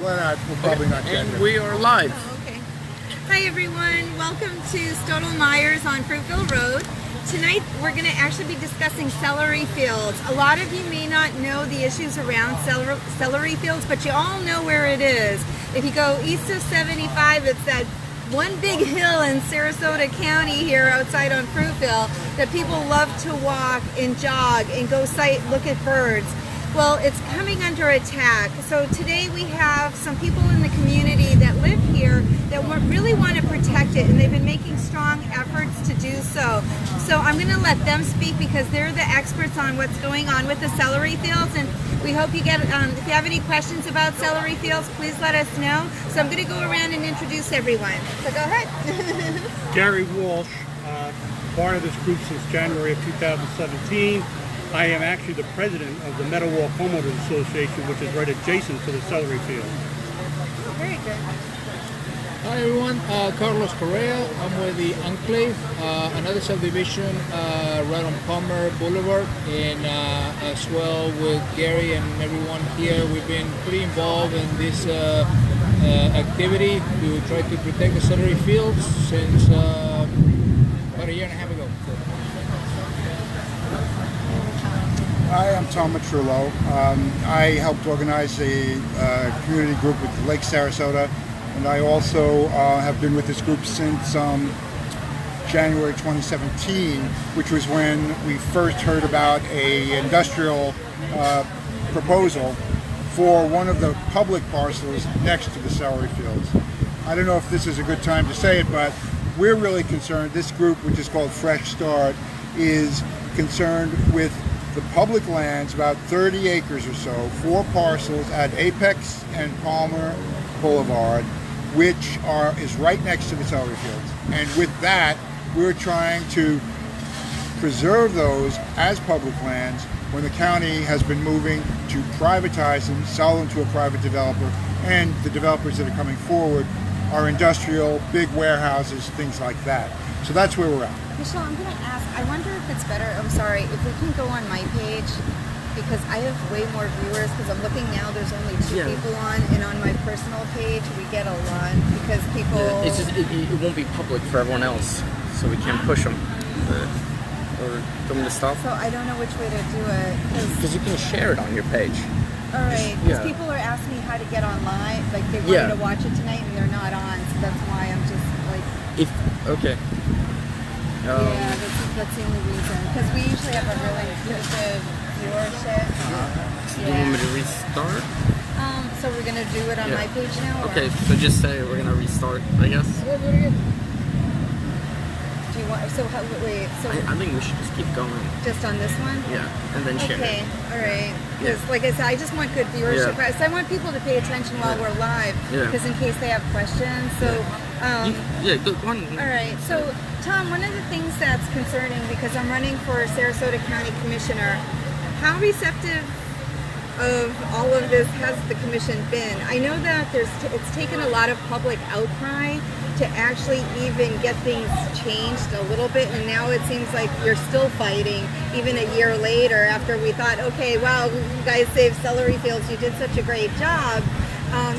We're probably not And getting we are live. Oh, okay. Hi everyone, welcome to Stodel Myers on Fruitville Road. Tonight we're going to actually be discussing celery fields. A lot of you may not know the issues around celery fields, but you all know where it is. If you go east of 75, it's that one big hill in Sarasota County here outside on Fruitville that people love to walk and jog and go look at birds. Well, it's coming under attack. So today we have some people in the community that live here that really want to protect it, and they've been making strong efforts to do so. So I'm going to let them speak because they're the experts on what's going on with the celery fields, and we hope you get, if you have any questions about celery fields, please let us know. So I'm going to go around and introduce everyone. So go ahead. Gary Walsh, part of this group since January of 2017. I am actually the president of the Meadowwalk Homeowners Association, which is right adjacent to the celery field. Very good. Hi everyone, Carlos Correa. I'm with the Enclave, another subdivision right on Palmer Boulevard, and as well with Gary and everyone here. We've been pretty involved in this activity to try to protect the celery fields since about a year and a half ago. Hi, I'm Tom Matrullo. I helped organize a community group with Lake Sarasota, and I also have been with this group since January 2017, which was when we first heard about a industrial proposal for one of the public parcels next to the celery fields. I don't know if this is a good time to say it, but we're really concerned. This group, which is called Fresh Start, is concerned with the public lands, about 30 acres or so, 4 parcels at Apex and Palmer Boulevard, which is right next to the celery fields. And with that, we're trying to preserve those as public lands when the county has been moving to privatize them, sell them to a private developer, and the developers that are coming forward are industrial, big warehouses, things like that. So that's where we're at. Michelle, I'm going to ask, I wonder if it's better, I'm sorry, if we can go on my page, because I have way more viewers, because I'm looking now, there's only 2 people on, and on my personal page, we get a lot, because people... Yeah, it's just, it won't be public for everyone else, so we can't push them. Or them to stop. So I don't know which way to do it. Because you can share it on your page. Alright, because people are asking me how to get online, like they wanted to watch it tonight and they're not on, so that's why I'm just like... Okay. Yeah, that's the only reason. Because we usually have a really good viewership. You want me to restart? So we're going to do it on my page now? Or? Okay, so just say we're going to restart, I guess. Do you want, so how, wait, so... I think we should just keep going. Just on this one? Yeah, and then share Okay, it. alright. Because like I said, I just want good viewership. So I want people to pay attention while we're live. Because in case they have questions. So... go on. Alright, so Tom, one of the things that's concerning, because I'm running for Sarasota County Commissioner, how receptive of all of this has the commission been? I know that it's taken a lot of public outcry to actually even get things changed a little bit, and now it seems like you're still fighting even a year later after we thought, okay, wow, you guys saved celery fields, you did such a great job.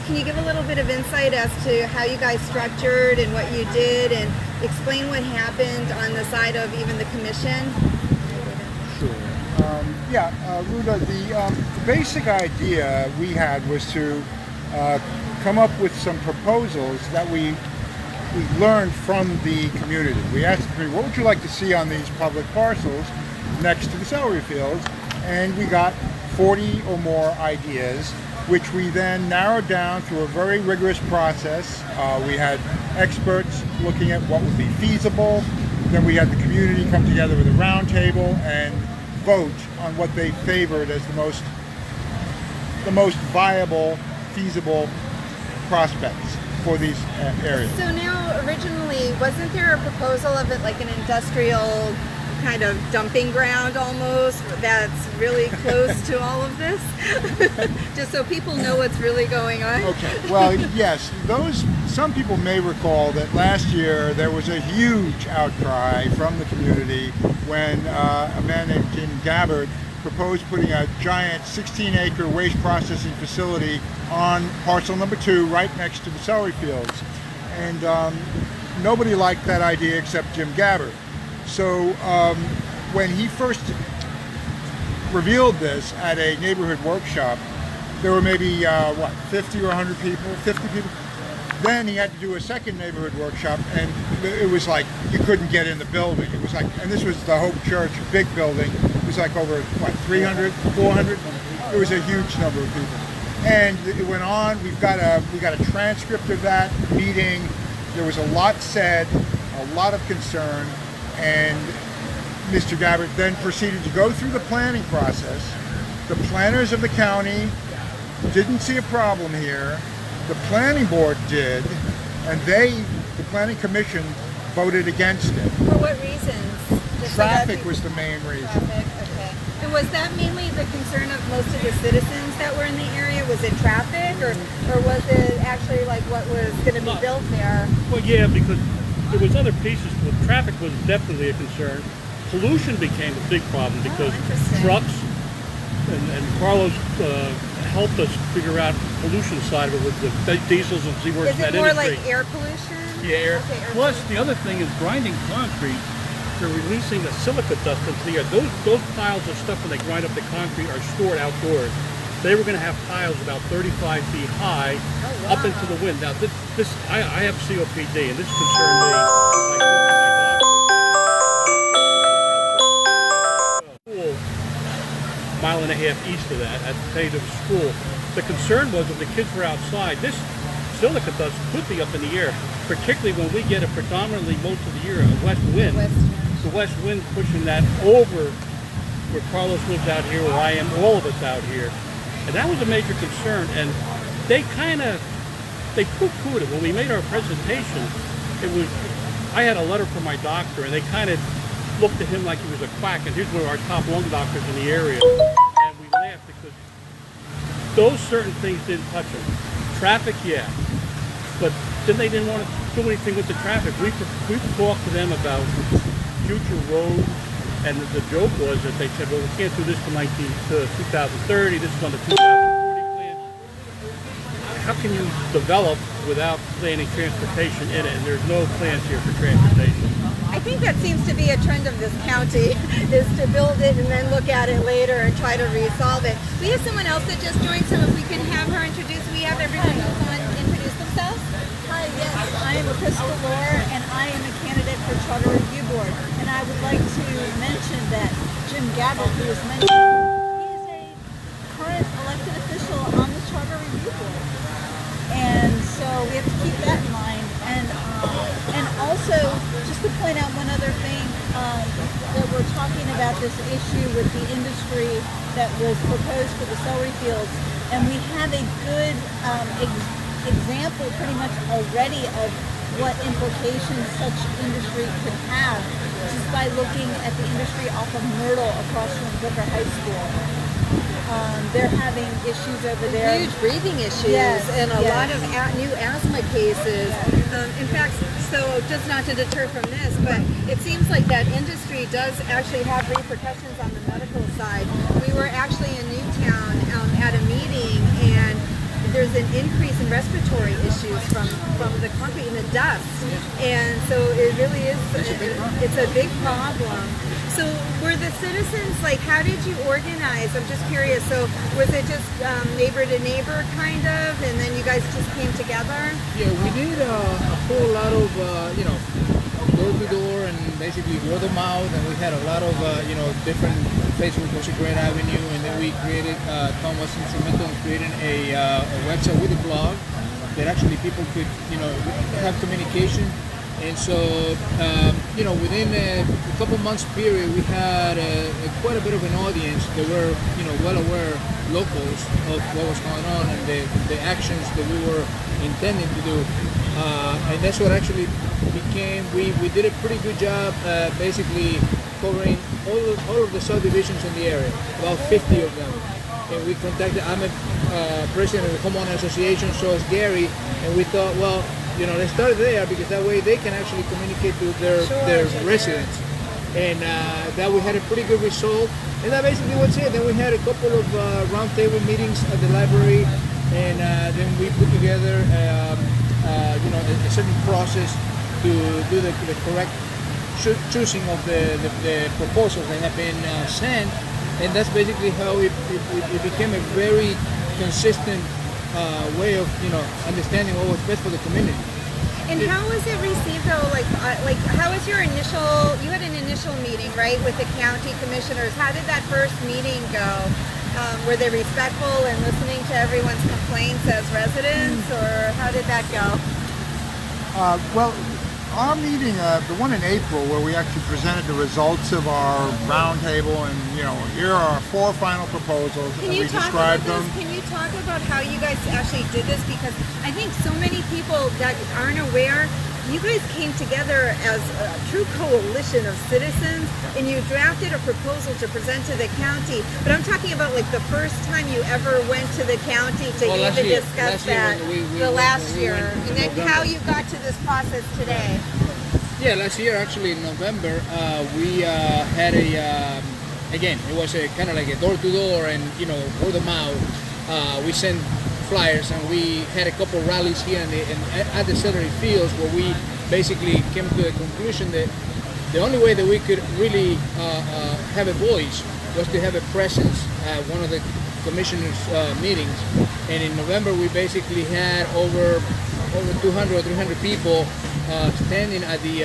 Can you give a little bit of insight as to how you guys structured and what you did, and explain what happened on the side of even the commission? Sure. Ruda, the basic idea we had was to come up with some proposals that we learned from the community. We asked the community, what would you like to see on these public parcels next to the celery fields? And we got 40 or more ideas, which we then narrowed down through a very rigorous process. We had experts looking at what would be feasible. Then we had the community come together with a round table and vote on what they favored as the most viable, feasible prospects for these areas. So now, originally, wasn't there a proposal of it like an industrial kind of dumping ground almost that's really close to all of this? Just so people know what's really going on. Okay, well, yes, some people may recall that last year there was a huge outcry from the community when a man named Jim Gabbard proposed putting a giant 16-acre waste processing facility on parcel number 2 right next to the celery fields. And nobody liked that idea except Jim Gabbard. So when he first revealed this at a neighborhood workshop, there were maybe, 50 or 100 people, 50 people. Then he had to do a second neighborhood workshop, and it was like you couldn't get in the building. It was like, and this was the Hope Church, big building. It was like over, 300, 400? It was a huge number of people. And it went on. We got a transcript of that meeting. There was a lot said, a lot of concern, and Mr. Gabbard then proceeded to go through the planning process. The planners of the county didn't see a problem here. The planning board did, and the planning commission voted against it. For what reasons? Just Traffic was the main reason. Traffic, okay. And was that mainly the concern of most of the citizens that were in the area? Was it traffic, or was it actually like what was going to be built there? Well, yeah, because there was other pieces. Well, traffic was definitely a concern. Pollution became a big problem because trucks, and Carlos helped us figure out the pollution side of it with the diesels and seaworks. Is it more like air pollution? Yeah, air. Okay, Plus, the other thing is grinding concrete. They're releasing the silica dust into the air. Those piles of stuff when they grind up the concrete are stored outdoors. They were going to have piles about 35 feet high up into the wind. Now, I have COPD, and this concerned me. Mile and a half east of that at the Tatum School. The concern was if the kids were outside, this silica dust could be up in the air, particularly when we get a predominantly most of the year a west wind. The west wind pushing that over where Carlos lives out here, where I am, all of us out here. And that was a major concern. And they poo-pooed it. When we made our presentation, I had a letter from my doctor, and they kind of looked at him like he was a quack, and here's one of our top lung doctors in the area. And we laughed because those certain things didn't touch him. Traffic, yeah. But then they didn't want to do anything with the traffic. We talked to them about future roads, and the joke was that they said, well, we can't do this to 2030, this is on the 2040 plan. How can you develop without planning transportation in it? And there's no plans here for transportation. I think that seems to be a trend of this county, is to build it and then look at it later and try to resolve it. We have someone else that just joined, so if we can have her introduce, we have everyone else on introduce themselves. Hi, yes, I am Crystal Lore, and I am a candidate for Charter Review Board. And I would like to mention that Jim Gabbard, who was mentioned, he is a current elected official on the Charter Review Board. And so we have to keep that in mind. And also, just to point out one other thing, that we're talking about this issue with the industry that was proposed for the celery fields, and we have a good example pretty much already of what implications such industry could have, just by looking at the industry off of Myrtle across from Booker High School. They're having issues over there. Huge breathing issues, yes, and a yes. lot of new asthma cases. In fact, so just not to deter from this, but it seems like that industry does actually have repercussions on the medical side. We were actually in Newtown at a meeting, and there's an increase in respiratory issues from the concrete and the dust, and so it really is, it's a big problem. So were the citizens, like, how did you organize? I'm just curious. So was it just neighbor to neighbor kind of, and then you guys just came together? Yeah, we did a whole lot of, door to door and basically word of mouth, and we had a lot of, different, Facebook was a great avenue, and then we created, Tom was instrumental in creating a website with a blog that actually people could, have communication. And so, within a couple months period, we had quite a bit of an audience that were, well aware locals of what was going on and the actions that we were intending to do. And that's what actually became, we did a pretty good job basically covering all of the subdivisions in the area, about 50 of them. And we contacted, I'm a president of the Homeowner Association, so is Gary, and we thought, well, let's start there because that way they can actually communicate to their residents. and that we had a pretty good result. And that basically was it. Then we had a couple of roundtable meetings at the library, and then we put together, a certain process to do the correct choosing of the proposals that have been sent, and that's basically how it became a very consistent way of understanding what was best for the community. And how was it received though? Like how was your initial? You had an initial meeting, right, with the county commissioners. How did that first meeting go? Were they respectful and listening to everyone's complaints as residents, or how did that go? Well, our meeting, the one in April, where we actually presented the results of our roundtable, and here are our 4 final proposals, and we described them. Can you talk about how you guys actually did this? Because I think so many people that aren't aware, you guys came together as a true coalition of citizens, and you drafted a proposal to present to the county. But I'm talking about like the first time you ever went to the county to even discuss that. Last year, and then how you got to this process today. Yeah, last year actually in November, we had again, it was a kind of like a door-to-door and word of mouth. We sent flyers, and we had a couple rallies here at the Celery fields, where we basically came to the conclusion that the only way that we could really have a voice was to have a presence at one of the commissioners' meetings. And in November, we basically had over 200 or 300 people standing at the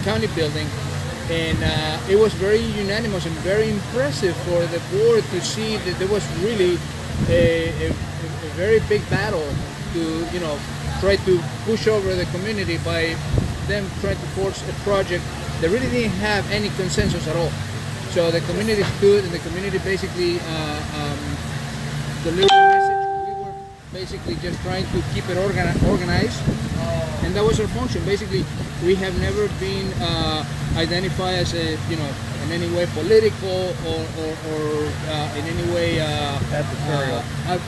county building, and it was very unanimous and very impressive for the board to see that there was really a very big battle to try to push over the community by them trying to force a project that really didn't have any consensus at all. So the community stood, and the community basically delivered a message. We were basically just trying to keep it organized, and that was our function. Basically, we have never been identified as in any way political or in any way adversarial.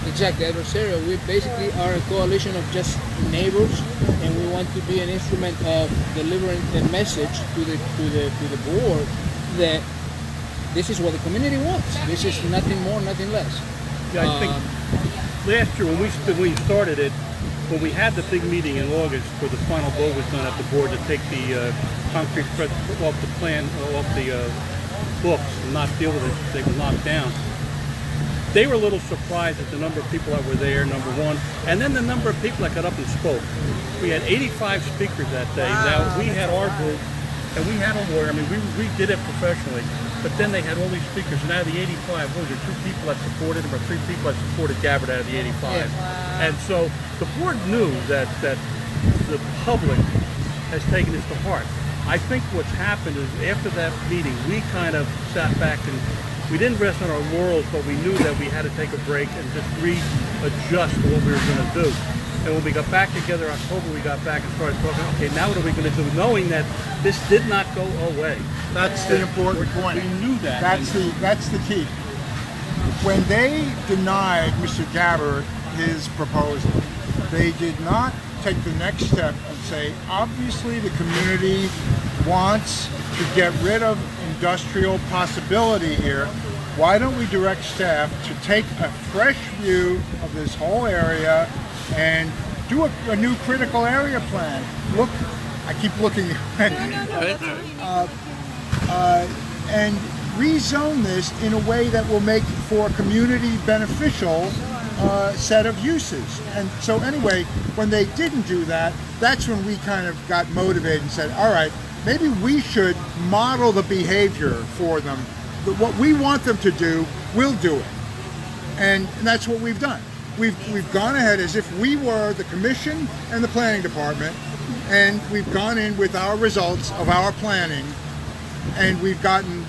Exactly, adversarial. We basically are a coalition of just neighbors, and we want to be an instrument of delivering a message to the board that this is what the community wants. This is nothing more, nothing less. Yeah, I think last year when we started it, when we had the big meeting in August where the final vote was done at the board to take the concrete off the plan, off the books, and not deal with it, they were knocked down. They were a little surprised at the number of people that were there, number one, and then the number of people that got up and spoke. We had 85 speakers that day. Wow, now, we had our group, and we had a lawyer. I mean, we did it professionally, but then they had all these speakers, and out of the 85, what was it, 2 people that supported him, or 3 people that supported Gabbard out of the 85. Yeah. Wow. And so the board knew that the public has taken this to heart. I think what's happened is after that meeting, we kind of sat back and we didn't rest on our laurels, but we knew that we had to take a break and just readjust what we were going to do. And when we got back together in October, we got back and started talking, okay, now what are we going to do? Knowing that this did not go away. That's the important point. We knew that. That's the key. When they denied Mr. Gabbard his proposal, they did not take the next step and say, obviously the community wants to get rid of industrial possibility here. Why don't we direct staff to take a fresh view of this whole area and do a new critical area plan? Look, I keep looking and rezone this in a way that will make for a community beneficial set of uses. And so anyway, when they didn't do that, that's when we kind of got motivated and said, all right, maybe we should model the behavior for them. What we want them to do, we'll do it. And that's what we've done. We've gone ahead as if we were the commission and the planning department, and we've gone in with our results of our planning, and we've gotten,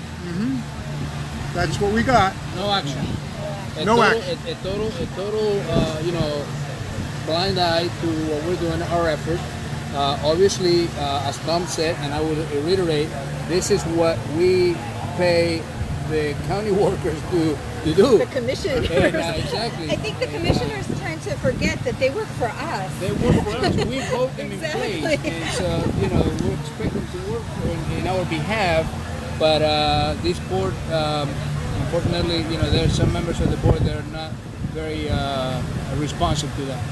that's what we got. No action. A total, blind eye to what we're doing, our effort. Obviously, as Tom said, and I will reiterate, this is what we pay the county workers to You do. The commissioners. Yeah, exactly. I think the commissioners tend to forget that they work for us. They work for us. We vote them Exactly. in place. It's, we're expected to work in our behalf. But this board, unfortunately, there are some members of the board that are not very responsive to that.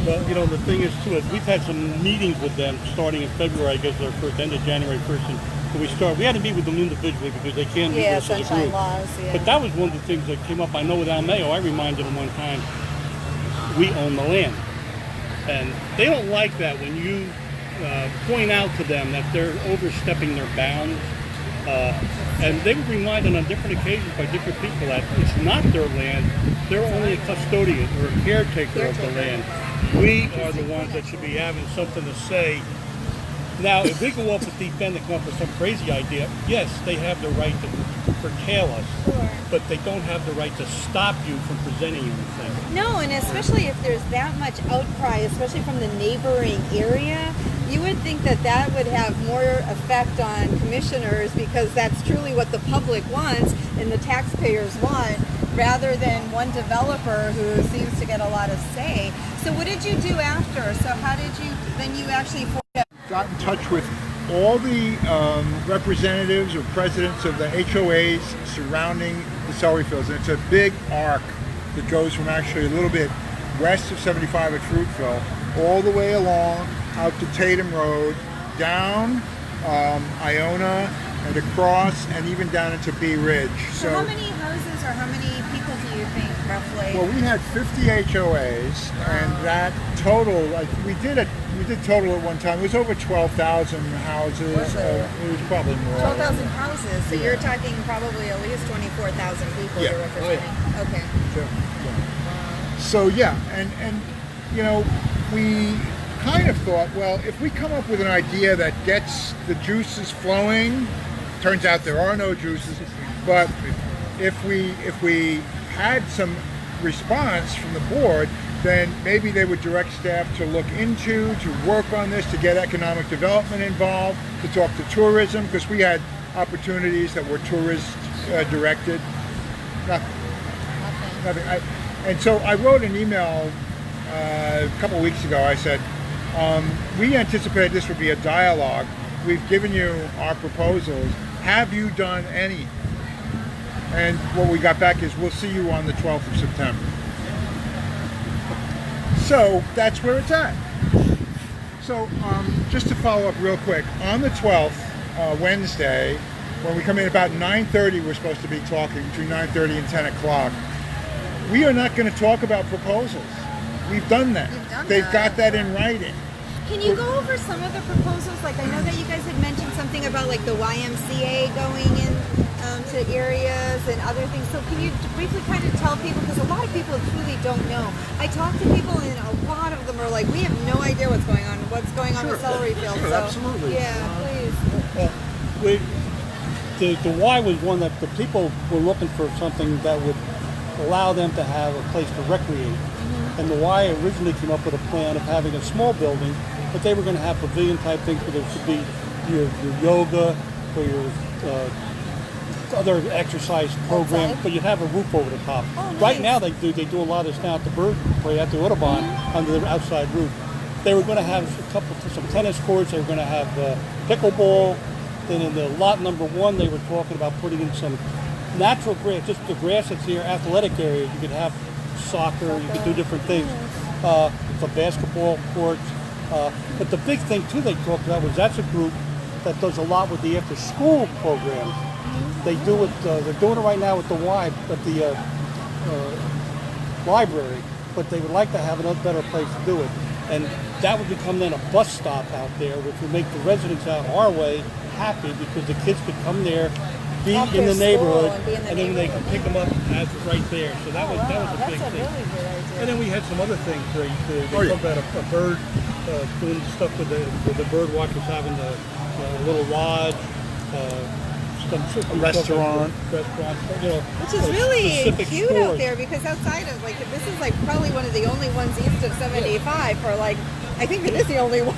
Well, the thing is, too, is we've had some meetings with them starting in February, I guess, our first, end of January 1st. And we had to meet with them individually because they can't meet Yeah, with us as a sunshine group. laws, yeah. But that was one of the things that came up. I know with Almeo, I reminded them one time, we own the land. And they don't like that when you point out to them that they're overstepping their bounds. And they were reminded on different occasions by different people that it's not their land. They're only a custodian or a caretaker of the land. We are the ones that should be having something to say. Now, if we go up with deep end and come up with some crazy idea, yes, they have the right to curtail us, but they don't have the right to stop you from presenting anything. No, and especially if there's that much outcry, especially from the neighboring area, you would think that that would have more effect on commissioners because that's truly what the public wants and the taxpayers want, rather than one developer who seems to get a lot of say. So what did you do after? So how did you, then you actually Got in touch with all the representatives or presidents of the HOAs surrounding the celery fields. And it's a big arc that goes from actually a little bit west of 75 at Fruitville all the way along out to Tatum Road, down Iona and across and even down into Bee Ridge. So how many houses or how many people do you think roughly? Well, we had 50 HOAs, and that total, we did total at one time. It was over 12,000 houses. Was it? It was probably more. 12,000 houses. So Yeah. you're talking probably at least 24,000 people Yeah. you're representing. Okay. Sure. Yeah. So yeah, and we kind of thought, well, if we come up with an idea that gets the juices flowing, turns out there are no juices, but if we had some response from the board, then maybe they would direct staff to look into, to work on this, to get economic development involved, to talk to tourism, because we had opportunities that were tourist directed. Nothing. And so I wrote an email a couple of weeks ago. I said, we anticipate this would be a dialogue. We've given you our proposals. Have you done any? And what we got back is, we'll see you on the 12th of September. So that's where it's at. So just to follow up real quick, on the 12th, Wednesday, when we come in about 9:30, we're supposed to be talking between 9:30 and 10 o'clock. We are not going to talk about proposals. We've done that. They've got that in writing. Can you go over some of the proposals? Like, I know that you guys had mentioned something about like the YMCA going in to areas and other things. So can you briefly kind of tell people, because a lot of people truly don't know. I talk to people and a lot of them are like, we have no idea what's going on with celery fields. Sure, so, absolutely. Yeah, please. The Y was one that the people were looking for something that would allow them to have a place to recreate. And the Y originally came up with a plan of having a small building, but they were going to have pavilion type things where there should be your yoga or your other exercise programs, but you'd have a roof over the top. Oh, nice. Right now they do a lot of this down at the Bird Play at the Audubon under the outside roof. They were going to have some tennis courts. They were going to have pickleball. Then in the lot number 1, they were talking about putting in some natural grass, just the grass that's here, athletic areas. You could have soccer, you could do different things. The basketball courts. But the big thing too they talked about was that's a group that does a lot with the after-school programs. They do it. They're doing it right now with the Y at the library, but they would like to have another better place to do it. And that would become then a bus stop out there, which would make the residents out our way happy because the kids could come there, be in the neighborhood, and then they could pick them up right there. So that was a big thing. Really good idea. And then we had some other things. They talked about a bird doing stuff with the bird watchers having the little lodge, A restaurant. Which is really cute out there, because outside of, like, this is like probably one of the only ones east of 75 for like I think it is the only one.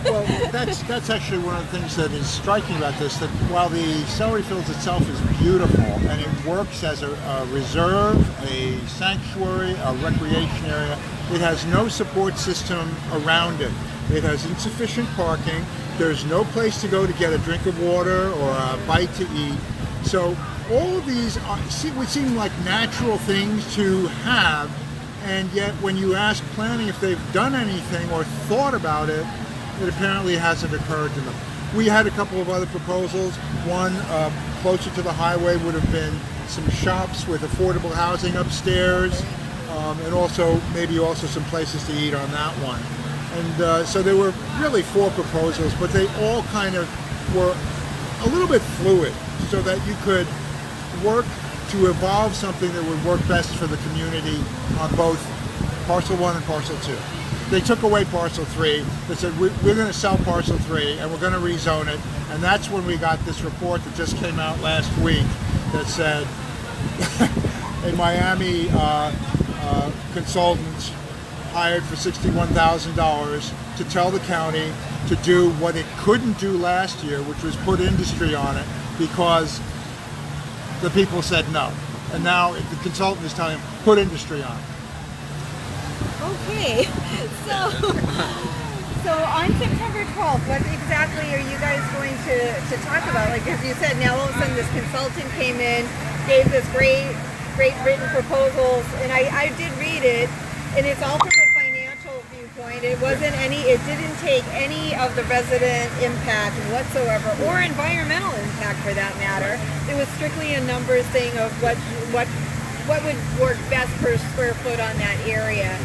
Well, that's actually one of the things that is striking about this, that while the Celery Fields itself is beautiful and it works as a reserve, a sanctuary, a recreation area, it has no support system around it. It has insufficient parking. There's no place to go to get a drink of water or a bite to eat. So all of these would seem like natural things to have, and yet when you ask planning if they've done anything or thought about it, it apparently hasn't occurred to them. We had a couple of other proposals. One closer to the highway would have been some shops with affordable housing upstairs, and also maybe also some places to eat on that one. And so there were really 4 proposals, but they all kind of were a little bit fluid, so that you could work to evolve something that would work best for the community on both parcel 1 and parcel 2. They took away parcel 3. They said, we're going to sell parcel 3 and we're going to rezone it. And that's when we got this report that just came out last week that said a Miami consultant hired for $61,000 to tell the county to do what it couldn't do last year, which was put industry on it, because the people said no. And now the consultant is telling him, put industry on it. Okay, so on September 12th, what exactly are you guys going to talk about? Like, as you said, now all of a sudden this consultant came in, gave this great written proposals, and I did read it, and it's all from a financial viewpoint. It didn't take any of the resident impact whatsoever, or environmental impact for that matter. It was strictly a numbers thing of what would work best per square foot on that area.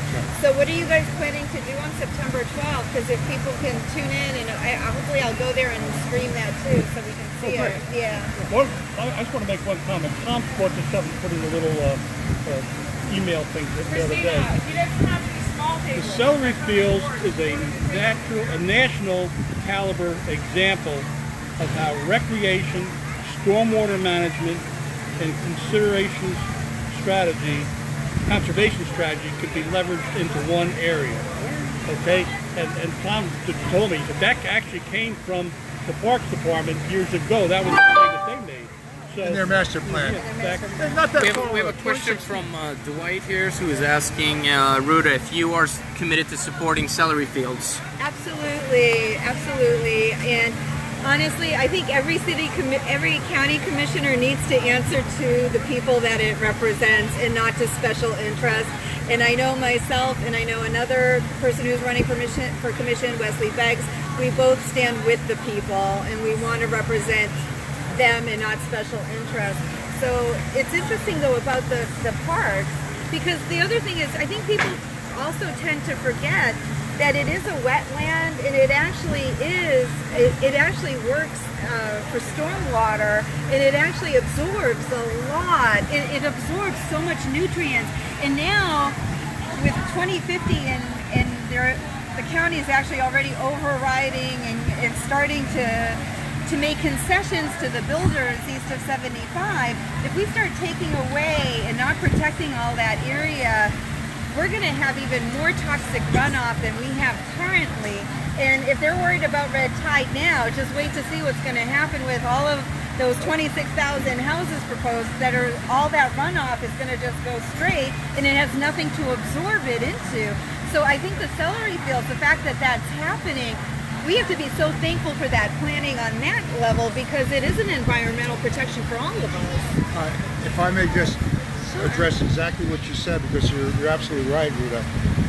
So what are you guys planning to do on September 12th? Because if people can tune in, and hopefully I'll go there and stream that too, so we can see it. Yeah. Well, I just want to make one comment. Tom brought this up and put in a little email thing the other day. The Celery Fields is a national caliber example of how recreation, stormwater management, and conservation strategy could be leveraged into one area. Okay, and Tom told me that actually came from the Parks Department years ago. That was the thing that they made. So, In their master plan. We have a question from Dwight here, who is asking Ruta if you are committed to supporting Celery Fields. Absolutely, absolutely. And honestly, I think every county commissioner needs to answer to the people that it represents and not to special interests. And I know myself, and I know another person who's running for commission, Wesley Beggs, we both stand with the people, and we want to represent them and not special interests. So it's interesting though about the parks, because the other thing is, I think people also tend to forget that it is a wetland, and it actually works for stormwater, and it actually absorbs a lot. It absorbs so much nutrients, and now with 2050 and the county is actually already overriding and starting to make concessions to the builders east of 75. If we start taking away and not protecting all that area, we're going to have even more toxic runoff than we have currently. And if they're worried about red tide now, just wait to see what's going to happen with all of those 26,000 houses proposed that are, all that runoff is going to just go straight, and it has nothing to absorb it into. So I think the Celery Fields, the fact that that's happening, we have to be so thankful for that planning on that level, because it is an environmental protection for all of us. If I may just address exactly what you said, because you're absolutely right, Ruta.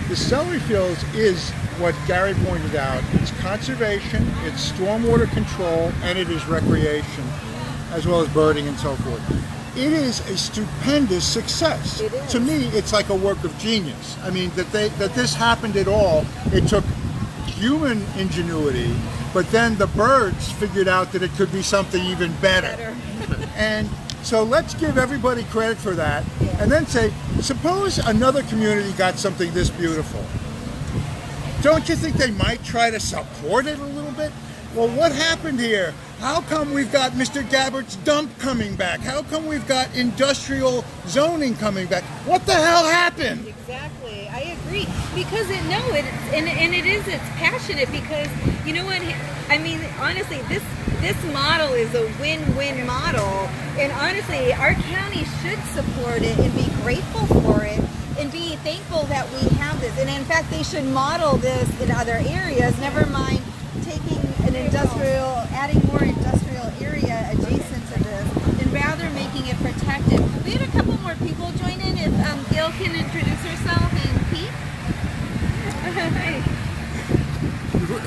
The Celery Fields is what Gary pointed out. It's conservation, it's stormwater control, and it is recreation, as well as birding and so forth. It is a stupendous success. It is. To me, it's like a work of genius. I mean, that this happened at all, it took human ingenuity, but then the birds figured out that it could be something even better. And so let's give everybody credit for that, and then say, suppose another community got something this beautiful. Don't you think they might try to support it a little bit? well, what happened here? How come we've got Mr. Gabbert's dump coming back? How come we've got industrial zoning coming back? What the hell happened? Exactly, I agree. Because it's passionate because, you know what, I mean, honestly, this model is a win-win model. And honestly, our county should support it and be grateful for it and be thankful that we have this. And in fact, they should model this in other areas, never mind taking an adding more industrial area adjacent to this, and rather making it protected. We had a couple more people join in. If Gail can introduce herself, and Pete. Hi.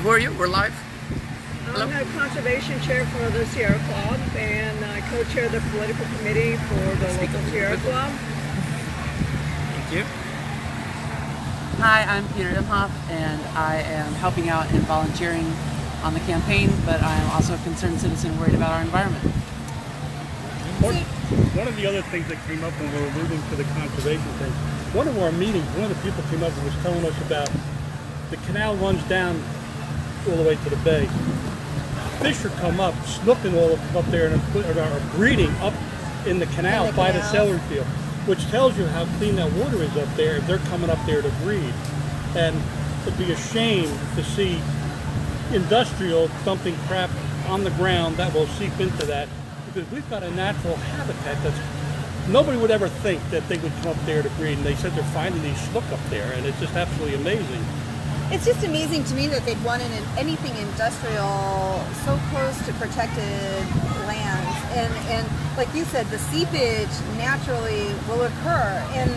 Who are you? We're live. I'm the conservation chair for the Sierra Club, and I co-chair the political committee for the local Sierra Club. Thank you. Hi, I'm Peter Imhoff, and I am helping out and volunteering on the campaign, but I'm also a concerned citizen worried about our environment. One of the other things that came up when we were alluding to the conservation thing, one of our meetings, one of the people came up and was telling us about the canal runs down all the way to the bay. Fish are come up, snooking all up there and are breeding up in the canal by the celery field, which tells you how clean that water is up there if they're coming up there to breed. And it'd be a shame to see industrial dumping crap on the ground that will seep into that, because we've got a natural habitat that's nobody would ever think that they would come up there to breed, and they said they're finding these snook up there, and it's just absolutely amazing. It's just amazing to me that they'd want anything industrial so close to protected lands, and like you said, the seepage naturally will occur, and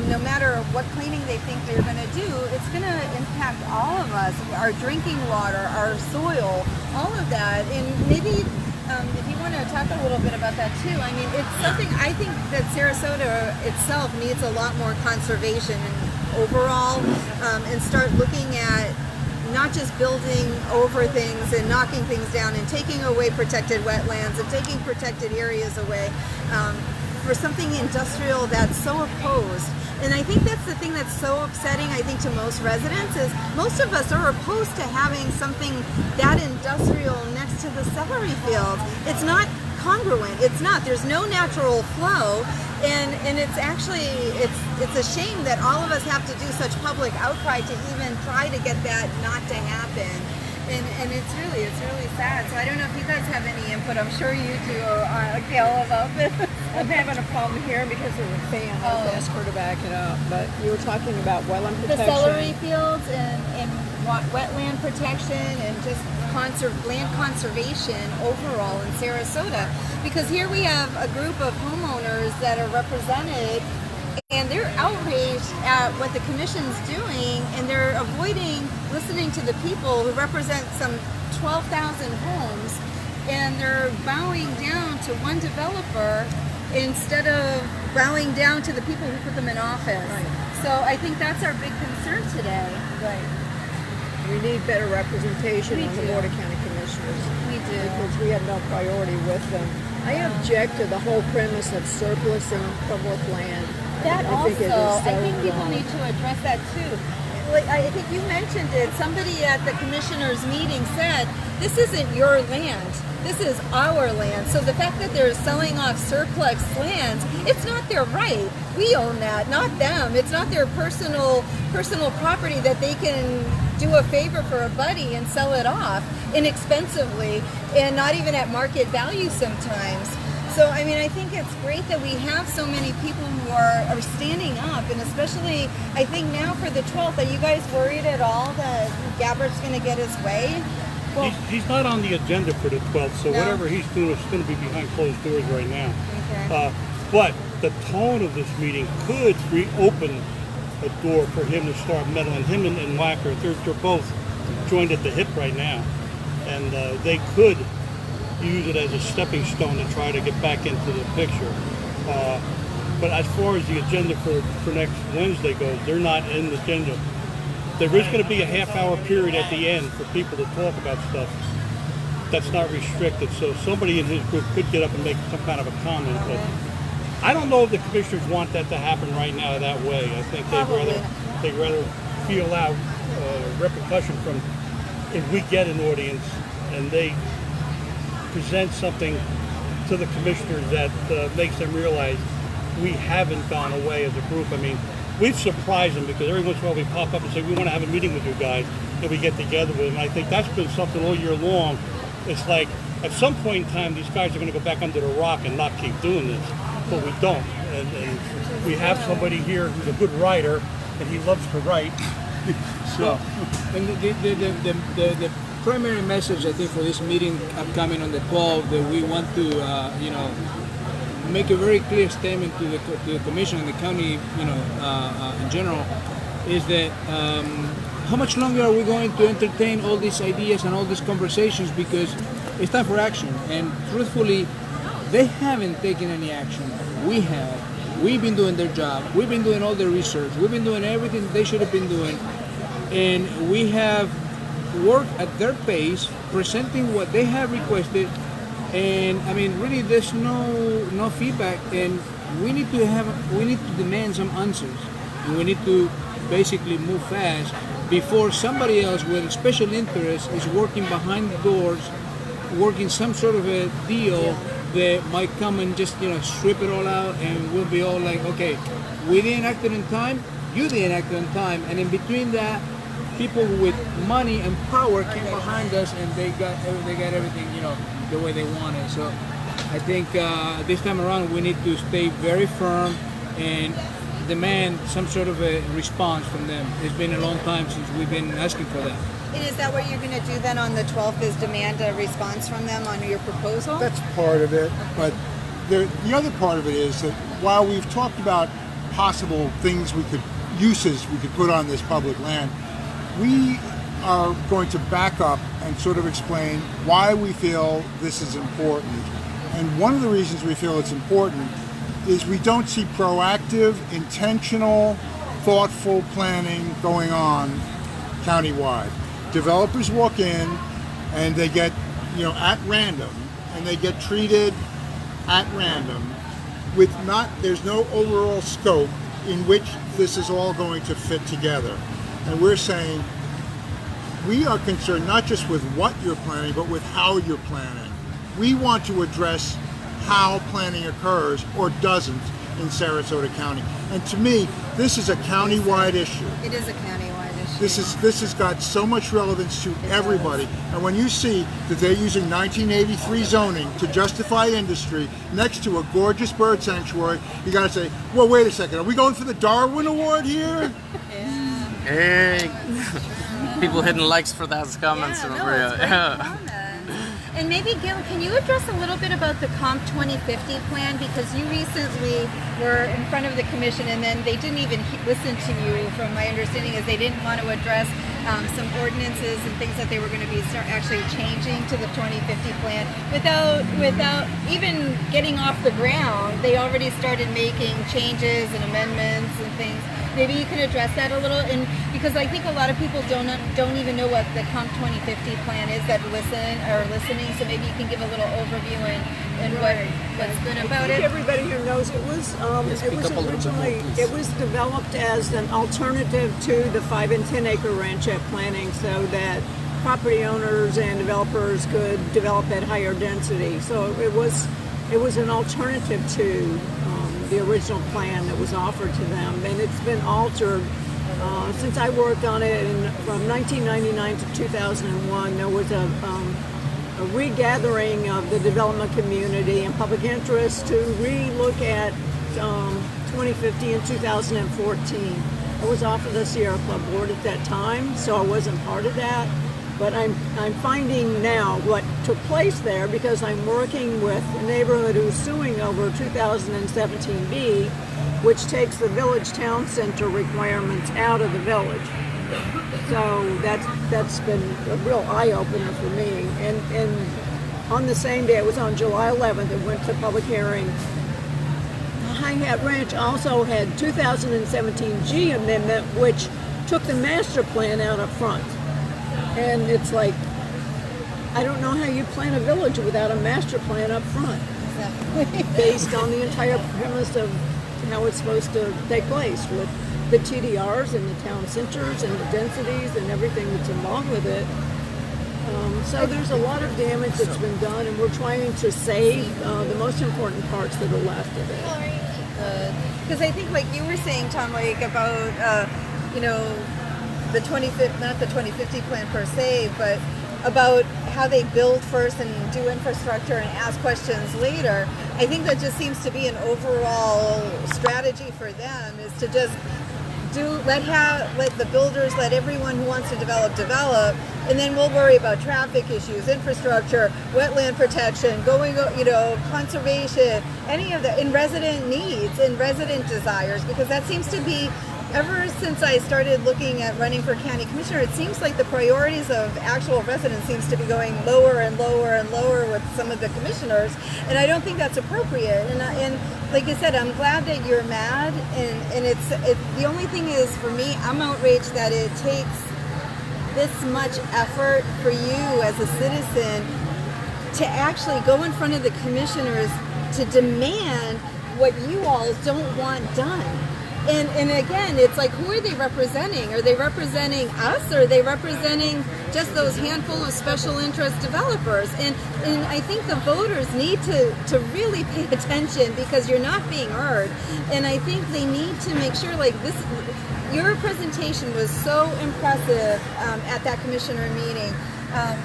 no matter what cleaning they think they're going to do, it's going to impact all of us, our drinking water, our soil, all of that. And maybe if you want to talk a little bit about that too, I mean, it's something I think that Sarasota itself needs a lot more conservation overall, and start looking at not just building over things and knocking things down and taking away protected wetlands and taking protected areas away for something industrial that's so opposed. And I think that's the thing that's so upsetting, I think, to most residents, is most of us are opposed to having something that industrial next to the celery fields. It's not congruent. It's not. There's no natural flow. And it's actually, it's a shame that all of us have to do such public outcry to even try to get that not to happen. And it's really sad. So I don't know if you guys have any input. I'm sure you do, Gail, about this. I'm having a problem here because of the fan. I'll ask her to back it up. But you were talking about wetland protection. The celery fields and wetland protection and just land conservation overall in Sarasota. Because here we have a group of homeowners that are represented, and they're outraged at what the commission's doing, and they're avoiding listening to the people who represent some 12,000 homes, and they're bowing down to one developer instead of bowing down to the people who put them in office. Right. So I think that's our big concern today. Right. We need better representation on the Board of County Commissioners. We do. Because we have no priority with them. I object to the whole premise of surplusing public land. That I think it is also, so I think people wrong. need to address that too. Like, I think you mentioned it. Somebody at the commissioners' meeting said, this isn't your land. This is our land. So the fact that they're selling off surplus lands, it's not their right. We own that, not them. It's not their personal property that they can do a favor for a buddy and sell it off inexpensively and not even at market value sometimes. So, I mean, I think it's great that we have so many people who are standing up, and especially, I think now for the 12th, are you guys worried at all that Gabbert's going to get his way? Well, He's not on the agenda for the 12th, so No. whatever he's doing is going to be behind closed doors right now. okay. But the tone of this meeting could reopen a door for him to start meddling. Him and Wacker, they're both joined at the hip right now, and they could use it as a stepping stone to try to get back into the picture. But as far as the agenda for next Wednesday goes, they're not in the agenda. There is going to be a half-hour period at the end for people to talk about stuff that's not restricted. So somebody in his group could get up and make some kind of a comment. But I don't know if the commissioners want that to happen right now that way. I think they'd rather feel out repercussion from if we get an audience and they present something to the commissioners that makes them realize we haven't gone away as a group. I mean, we've surprised them because every once in a while we pop up and say, we want to have a meeting with you guys, and we get together with them. And I think that's been something all year long. It's like, at some point in time, these guys are going to go back under the rock and not keep doing this, but we don't. And we have somebody here who's a good writer, and he loves to write. So, and the primary message, I think, for this meeting upcoming on the 12th, that we want to, make a very clear statement to the commission and the county, in general, is that how much longer are we going to entertain all these ideas and all these conversations? Because it's time for action. And truthfully, they haven't taken any action. We have. We've been doing their job. We've been doing all the research. We've been doing everything they should have been doing. And we have worked at their pace, presenting what they have requested. And I mean, really, there's no feedback, and we need to demand some answers, and we need to basically move fast before somebody else with special interest is working behind the doors, working some sort of a deal that might come and just strip it all out, and we'll be all like, okay, we didn't act it in time, you didn't act it in time, and in between that, people with money and power came behind us, and they got everything the way they wanted. So I think this time around we need to stay very firm and demand some sort of a response from them. It's been a long time since we've been asking for that. And is that what you're going to do then on the 12th, is demand a response from them on your proposal? That's part of it, but the other part of it is that while we've talked about possible things uses we could put on this public land, we are going to back up and sort of explain why we feel this is important. And one of the reasons we feel it's important is we don't see proactive, intentional, thoughtful planning going on countywide. Developers walk in and they get, at random, and they get treated at random with there's no overall scope in which this is all going to fit together. And we're saying we are concerned not just with what you're planning, but with how you're planning. We want to address how planning occurs or doesn't in Sarasota County. And to me, this is a county-wide issue. It is a county-wide issue. This has got so much relevance to everybody. And when you see that they're using 1983 zoning to justify industry next to a gorgeous bird sanctuary, you got to say, well, wait a second, are we going for the Darwin Award here? Hey, people hitting likes for those comments. It's great comments. And maybe, Gil, can you address a little bit about the Comp 2050 plan? Because you recently were in front of the commission and then they didn't even listen to you, from my understanding, is they didn't want to address some ordinances and things that they were going to be actually changing to the 2050 plan without even getting off the ground. They already started making changes and amendments and things. Maybe you can address that a little, and because I think a lot of people don't even know what the Comp 2050 plan is that are listening. So maybe you can give a little overview and what's good about it. Everybody here knows it was developed as an alternative to the 5 and 10 acre ranchette planning, so that property owners and developers could develop at higher density. So it was an alternative to the original plan that was offered to them, and it's been altered since I worked on it from 1999 to 2001. There was a regathering of the development community and public interest to re-look at 2050 in 2014. I was off of the Sierra Club board at that time, so I wasn't part of that. But I'm finding now what took place there, because I'm working with a neighborhood who's suing over 2017B, which takes the village town center requirements out of the village. So that's been a real eye-opener for me. And on the same day, it was on July 11th, it went to public hearing. High Hat Ranch also had 2017G amendment, which took the master plan out up front. And it's like, I don't know how you plan a village without a master plan up front. Exactly. Based on the entire premise of how it's supposed to take place, with the TDRs and the town centers and the densities and everything that's involved with it. So there's a lot of damage that's been done, and we're trying to save the most important parts that are left of it. Because I think, like you were saying, Tom, like about you know, the 2050, not the 2050 plan per se, but about how they build first and do infrastructure and ask questions later. I think that just seems to be an overall strategy for them, is to just let the builders, let everyone who wants to develop, and then we'll worry about traffic issues, infrastructure, wetland protection, conservation, any of the, in resident needs, in resident desires, because that seems to be, ever since I started looking at running for county commissioner, it seems like the priorities of actual residents seems to be going lower and lower and lower with some of the commissioners, and I don't think that's appropriate. And like I said, I'm glad that you're mad, and it's the only thing is, for me, I'm outraged that it takes this much effort for you as a citizen to actually go in front of the commissioners to demand what you all don't want done. And again, it's like, who are they representing? Are they representing us, or are they representing just those handful of special interest developers? And I think the voters need to really pay attention, because you're not being heard. And I think they need to make sure, like this, your presentation was so impressive at that commissioner meeting.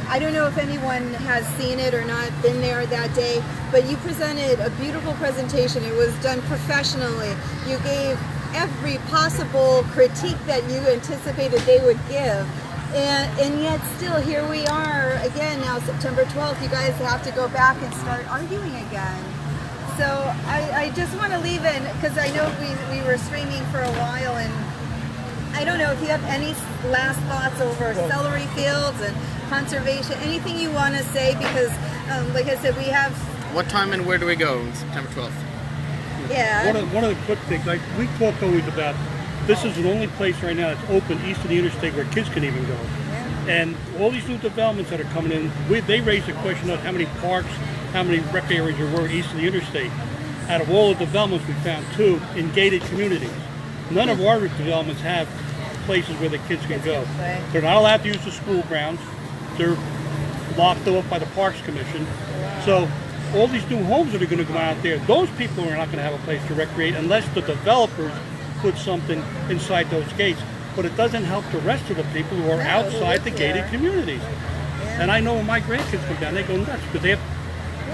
I don't know if anyone has seen it or not, been there that day, but you presented a beautiful presentation. It was done professionally. You gave every possible critique that you anticipated they would give, and yet still here we are again now, September 12th. You guys have to go back and start arguing again. So I just want to leave it, because I know we were streaming for a while, and I don't know if you have any last thoughts over celery fields and conservation, anything you want to say, because like I said, we have... What time and where do we go on September 12th? Yeah. One of the quick things, like we talk always about, this is the only place right now that's open east of the interstate where kids can even go. Yeah. And all these new developments that are coming in, they raised the question of how many parks, how many rec areas there were east of the interstate. Out of all the developments, we found 2 in gated communities. None of our developments have places where the kids can go. They're not allowed to use the school grounds. They're locked up by the Parks Commission. So all these new homes that are going to go out there, those people are not going to have a place to recreate unless the developers put something inside those gates. But it doesn't help the rest of the people who are outside the gated communities. And I know when my grandkids come down, they go nuts, because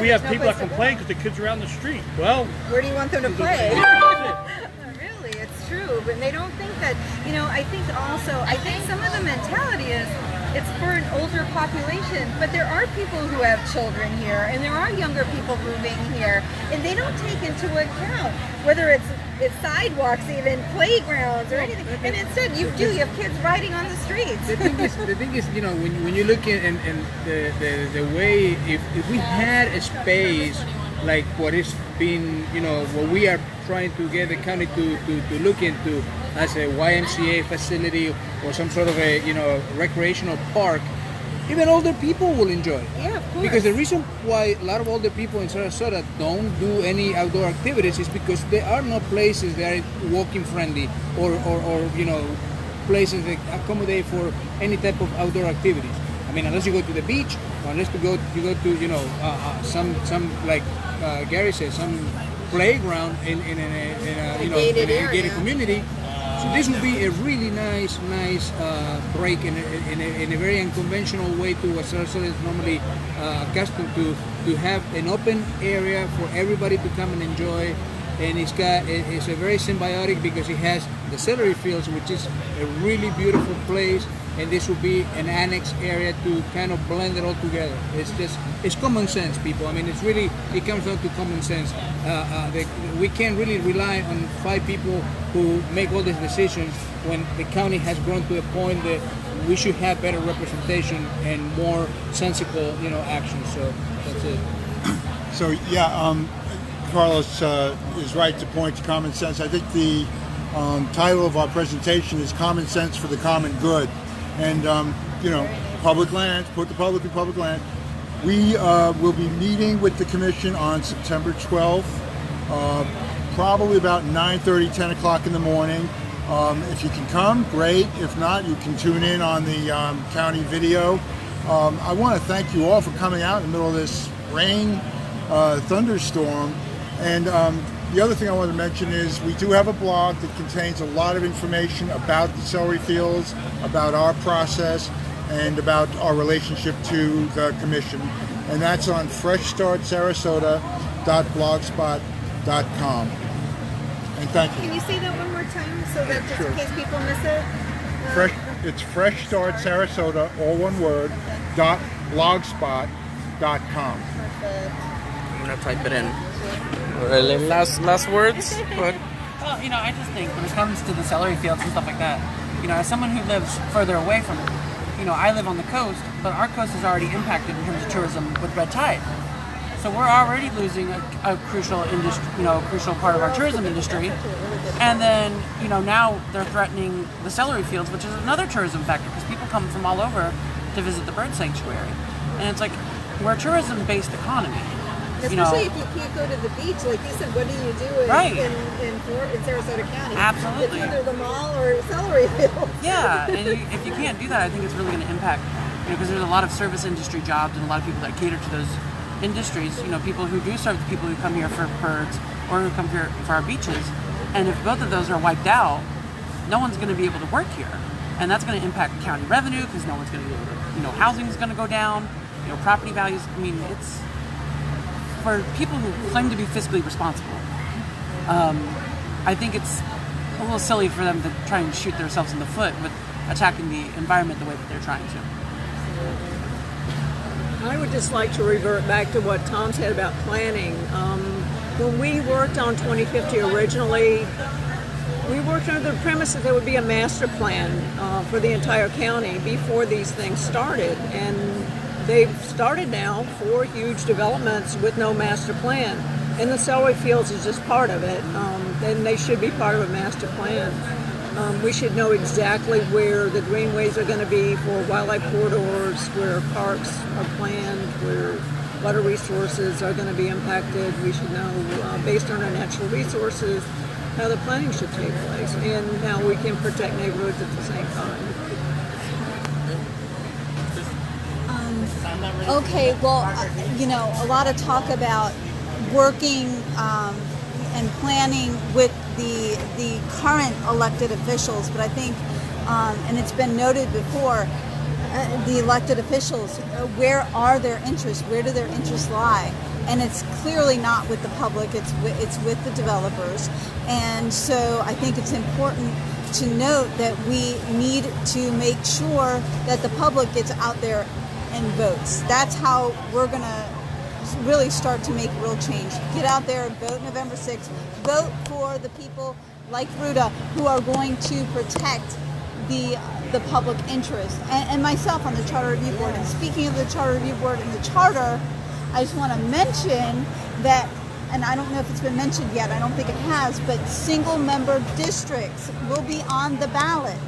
we have people that complain because the kids are out in the street. Well, where do you want them to play? Really, it's true. But they don't think that, I think some of the mentality is, it's for an older population, but there are people who have children here, and there are younger people moving here, and they don't take into account whether it's sidewalks, even playgrounds or anything. And instead, you have kids riding on the streets. The thing is, when you look in the way, if we had a space like what is being, what we are trying to get the county to look into as a YMCA facility or some sort of a recreational park, even older people will enjoy it. Yeah, of course. Because the reason why a lot of older people in Sarasota don't do any outdoor activities is because there are no places that are walking friendly or places that accommodate for any type of outdoor activities. I mean, unless you go to the beach, or unless you go to some like Gary says, some playground in a gated community. So this would be a really nice break in a very unconventional way to what Sarasota is normally accustomed to have an open area for everybody to come and enjoy. And it's a very symbiotic, because it has the Celery fields, which is a really beautiful place, and this will be an annex area to kind of blend it all together. It's common sense, people. I mean, it comes down to common sense. We can't really rely on 5 people who make all these decisions when the county has grown to a point that we should have better representation and more sensible, action. So that's it. So yeah, Carlos is right to point to common sense. I think the title of our presentation is "Common Sense for the Common Good," and public lands, put the public in public land. We will be meeting with the commission on September 12th, probably about 9:30, 10 o'clock in the morning. If you can come, great. If not, you can tune in on the county video. I want to thank you all for coming out in the middle of this rain, thunderstorm. And the other thing I want to mention is we do have a blog that contains a lot of information about the celery fields, about our process, and about our relationship to the commission. And that's on freshstartsarasota.blogspot.com. And thank you. Can you say that one more time so that just Sure. in case people miss it? It's Fresh Start Sarasota, all one word, .blogspot.com. I'm gonna type it in. Really, last words. What? Well, I just think when it comes to the celery fields and stuff like that, as someone who lives further away from it, I live on the coast, but our coast is already impacted in terms of tourism with red tide. So we're already losing a crucial industry, crucial part of our tourism industry. And then, now they're threatening the celery fields, which is another tourism factor because people come from all over to visit the bird sanctuary. And it's like, we're a tourism-based economy. Especially if you can't go to the beach, like you said, what do you do in Sarasota County? Absolutely. It's either the mall or celery fields. Yeah, and if you can't do that, I think it's really going to impact, because there's a lot of service industry jobs and a lot of people that cater to those industries, people who do serve the people who come here for birds or who come here for our beaches. And if both of those are wiped out, no one's going to be able to work here. And that's going to impact county revenue because no one's going to be able to, housing is going to go down, property values. I mean, it's for people who claim to be fiscally responsible. I think it's a little silly for them to try and shoot themselves in the foot with attacking the environment the way that they're trying to. I would just like to revert back to what Tom said about planning. When we worked on 2050 originally, we worked under the premise that there would be a master plan for the entire county before these things started. And they've started now 4 huge developments with no master plan. And the celery fields is just part of it. And they should be part of a master plan. We should know exactly where the greenways are going to be for wildlife corridors, where parks are planned, where water resources are going to be impacted. We should know, based on our natural resources, how the planning should take place and how we can protect neighborhoods at the same time. Okay, well, a lot of talk about working and planning with the current elected officials, but I think, and it's been noted before, the elected officials, where are their interests? Where do their interests lie? And it's clearly not with the public, it's with the developers. And so I think it's important to note that we need to make sure that the public gets out there and votes. That's how we're going to really start to make real change. Get out there and vote November 6th. Vote for the people like Ruta who are going to protect the public interest. And myself on the Charter Review Board. And speaking of the Charter Review Board and the Charter, I just want to mention that, and I don't know if it's been mentioned yet, I don't think it has, but single-member districts will be on the ballot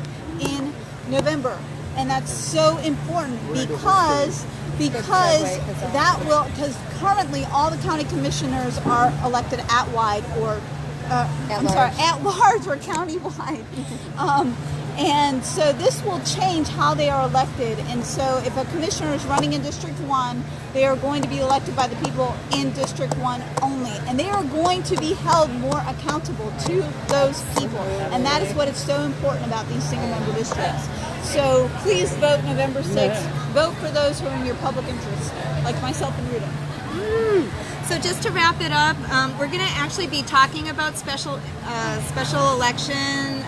in November. And that's so important because currently all the county commissioners are elected at-wide or at large or county-wide. And so this will change how they are elected. And so if a commissioner is running in District 1, they are going to be elected by the people in District 1 only. And they are going to be held more accountable to those people. And that is what is so important about these single-member districts. So please vote November 6th. Vote for those who are in your public interest, like myself and Rita. So just to wrap it up, we're going to actually be talking about special election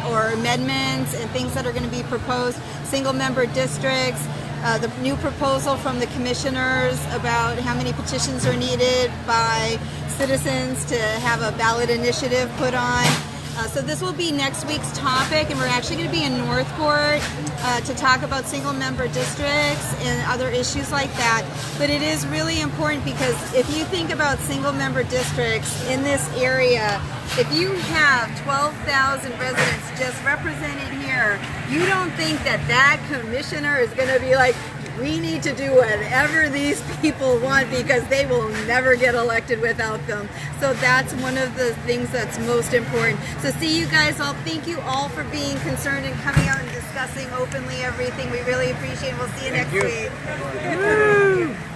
or amendments and things that are going to be proposed, single-member districts, the new proposal from the commissioners about how many petitions are needed by citizens to have a ballot initiative put on. So this will be next week's topic, and we're actually going to be in Northport to talk about single-member districts and other issues like that. But it is really important because if you think about single-member districts in this area, if you have 12,000 residents just represented here, you don't think that that commissioner is going to be like, we need to do whatever these people want because they will never get elected without them. So that's one of the things that's most important. So see you guys all. Thank you all for being concerned and coming out and discussing openly everything. We really appreciate it. We'll see you next week. Woo!